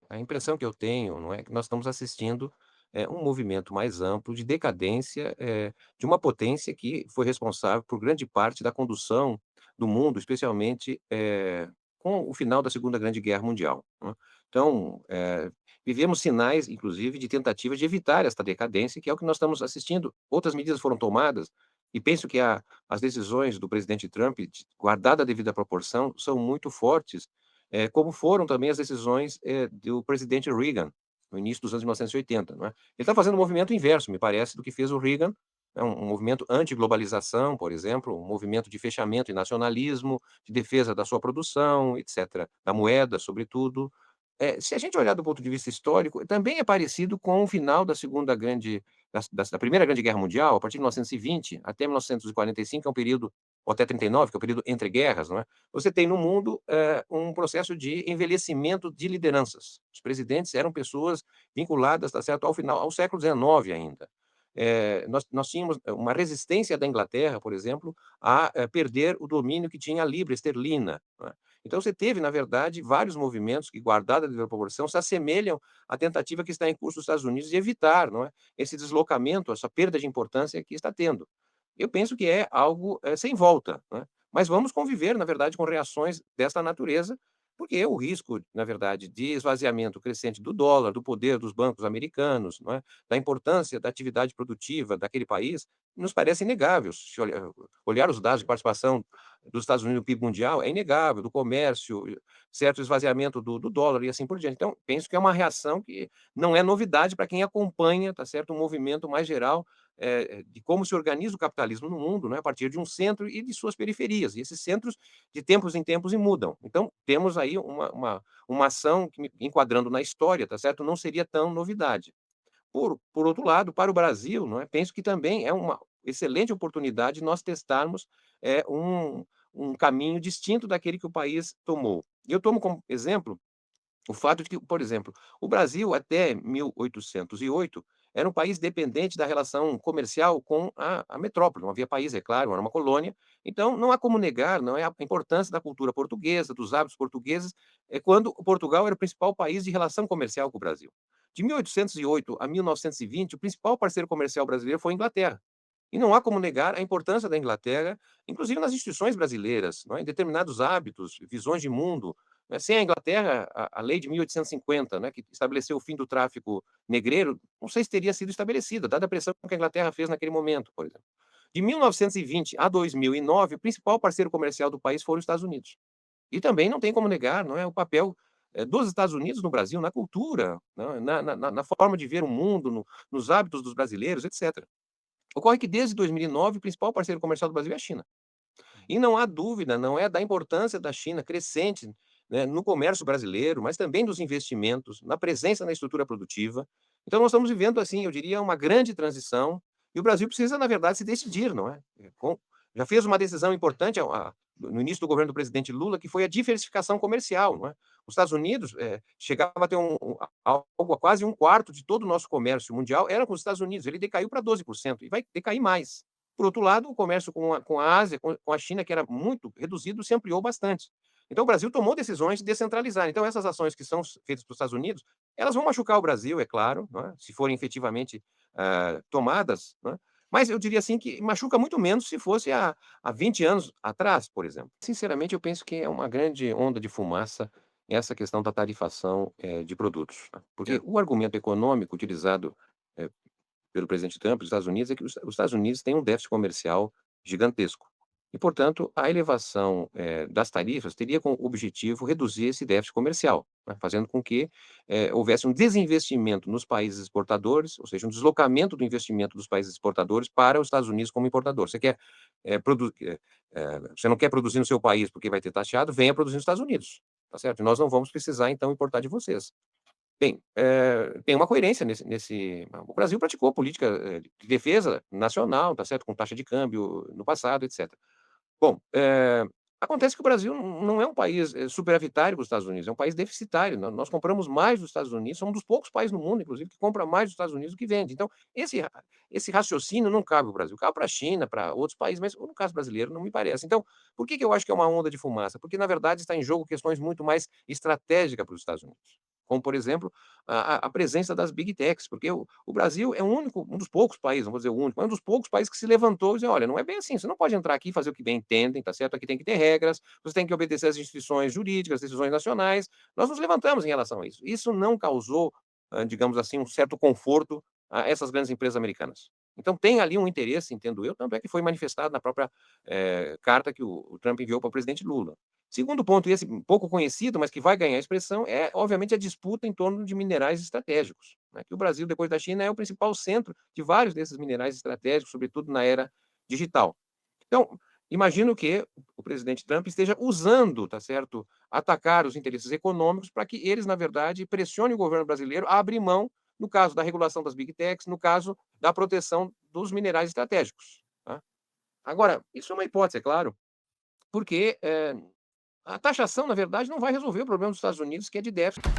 A impressão que eu tenho, não é, que nós estamos assistindo, um movimento mais amplo de decadência, de uma potência que foi responsável por grande parte da condução do mundo, especialmente, com o final da Segunda Grande Guerra Mundial, né. Então, vivemos sinais, inclusive, de tentativa de evitar esta decadência, que é o que nós estamos assistindo. Outras medidas foram tomadas, e penso que as decisões do presidente Trump, guardada a devida proporção, são muito fortes, como foram também as decisões, do presidente Reagan, no início dos anos 1980, não é. Ele está fazendo um movimento inverso, me parece, do que fez o Reagan, é um movimento anti-globalização, por exemplo, um movimento de fechamento e nacionalismo, de defesa da sua produção, etcétera, da moeda, sobretudo. Se a gente olhar do ponto de vista histórico, também é parecido com o final da segunda grande da Primeira Grande Guerra Mundial, a partir de 1920 até 1945, é um período, ou até 39, que é o período entre guerras, não é. Você tem no mundo, um processo de envelhecimento de lideranças. Os presidentes eram pessoas vinculadas, tá certo, ao final ao século XIX ainda. Nós tínhamos uma resistência da Inglaterra, por exemplo, a, perder o domínio que tinha a libra esterlina, não é. Então você teve, na verdade, vários movimentos que, guardada a devida proporção, se assemelham à tentativa que está em curso nos Estados Unidos de evitar, não é, esse deslocamento, essa perda de importância que está tendo. Eu penso que é algo, sem volta, né, mas vamos conviver, na verdade, com reações desta natureza, porque o risco, na verdade, de esvaziamento crescente do dólar, do poder dos bancos americanos, não é, da importância da atividade produtiva daquele país, nos parece inegável. Se olhar os dados de participação dos Estados Unidos no PIB mundial, é inegável, do comércio, certo esvaziamento do dólar e assim por diante. Então, penso que é uma reação que não é novidade para quem acompanha, tá certo, um movimento mais geral, de como se organiza o capitalismo no mundo, né, a partir de um centro e de suas periferias. E esses centros, de tempos em tempos, mudam. Então, temos aí uma ação que, enquadrando na história, tá certo, não seria tão novidade. Por outro lado, para o Brasil, não é, penso que também é uma excelente oportunidade nós testarmos, um caminho distinto daquele que o país tomou. E eu tomo como exemplo o fato de que, por exemplo, o Brasil até 1808 era um país dependente da relação comercial com a metrópole, não havia país, é claro, era uma colônia, então não há como negar, não é, a importância da cultura portuguesa, dos hábitos portugueses, quando Portugal era o principal país de relação comercial com o Brasil. De 1808 a 1920, o principal parceiro comercial brasileiro foi a Inglaterra. E não há como negar a importância da Inglaterra, inclusive nas instituições brasileiras, não é, em determinados hábitos, visões de mundo, né. Sem a Inglaterra, a lei de 1850, né, que estabeleceu o fim do tráfico negreiro, não sei se teria sido estabelecida, dada a pressão que a Inglaterra fez naquele momento, por exemplo. De 1920 a 2009, o principal parceiro comercial do país foram os Estados Unidos. E também não tem como negar, não é, o papel, dos Estados Unidos no Brasil, na cultura, né, na forma de ver o mundo, nos hábitos dos brasileiros, etcétera. Ocorre que desde 2009 o principal parceiro comercial do Brasil é a China. E não há dúvida, não é, da importância da China crescente, né, no comércio brasileiro, mas também dos investimentos, na presença na estrutura produtiva. Então nós estamos vivendo, assim, eu diria, uma grande transição, e o Brasil precisa, na verdade, se decidir, não é? Já fez uma decisão importante no início do governo do presidente Lula, que foi a diversificação comercial, não é? Os Estados Unidos, chegava a ter algo a quase um quarto de todo o nosso comércio mundial era com os Estados Unidos, ele decaiu para 12% e vai decair mais. Por outro lado, o comércio com a Ásia, com a China, que era muito reduzido, se ampliou bastante. Então o Brasil tomou decisões de descentralizar. Então essas ações que são feitas pelos Estados Unidos, elas vão machucar o Brasil, é claro, não é, se forem efetivamente, tomadas, não é, mas eu diria assim que machuca muito menos se fosse há 20 anos atrás, por exemplo. Sinceramente, eu penso que é uma grande onda de fumaça essa questão da tarifação, de produtos, tá. Porque É. o argumento econômico utilizado, eh, pelo presidente Trump dos Estados Unidos é que os Estados Unidos têm um déficit comercial gigantesco. E, portanto, a elevação, das tarifas teria como objetivo reduzir esse déficit comercial, né, fazendo com que, houvesse um desinvestimento nos países exportadores, ou seja, um deslocamento do investimento dos países exportadores para os Estados Unidos como importador. Você quer, você não quer produzir no seu país porque vai ter taxado, venha produzir nos Estados Unidos, tá certo? E nós não vamos precisar, então, importar de vocês. Bem, tem uma coerência o Brasil praticou política, de defesa nacional, tá certo, com taxa de câmbio no passado, etcétera. Bom, acontece que o Brasil não é um país, superavitário para os Estados Unidos, é um país deficitário, nós compramos mais dos Estados Unidos, somos um dos poucos países no mundo, inclusive, que compra mais dos Estados Unidos do que vende. Então, esse raciocínio não cabe ao Brasil, cabe para a China, para outros países, mas no caso brasileiro não me parece. Então, por que que eu acho que é uma onda de fumaça? Porque, na verdade, está em jogo questões muito mais estratégicas para os Estados Unidos. como, por exemplo, a presença das Big Techs, porque o Brasil é um dos poucos países, não vou dizer o único, mas um dos poucos países que se levantou e disse: "Olha, não é bem assim, você não pode entrar aqui e fazer o que bem entendem, tá certo? Aqui tem que ter regras, você tem que obedecer às instituições jurídicas, decisões nacionais". Nós nos levantamos em relação a isso. Isso não causou, digamos assim, um certo conforto a essas grandes empresas americanas. Então tem ali um interesse, entendo eu, tanto é que foi manifestado na própria, carta que o Trump enviou para o presidente Lula. Segundo ponto, e esse pouco conhecido, mas que vai ganhar expressão, é, obviamente, a disputa em torno de minerais estratégicos, né, que o Brasil, depois da China, é o principal centro de vários desses minerais estratégicos, sobretudo na era digital. Então, imagino que o presidente Trump esteja usando, tá certo, atacar os interesses econômicos para que eles, na verdade, pressionem o governo brasileiro a abrir mão, no caso da regulação das Big Techs, no caso da proteção dos minerais estratégicos, tá. Agora, isso é uma hipótese, é claro, porque, a taxação, na verdade, não vai resolver o problema dos Estados Unidos, que é de déficit.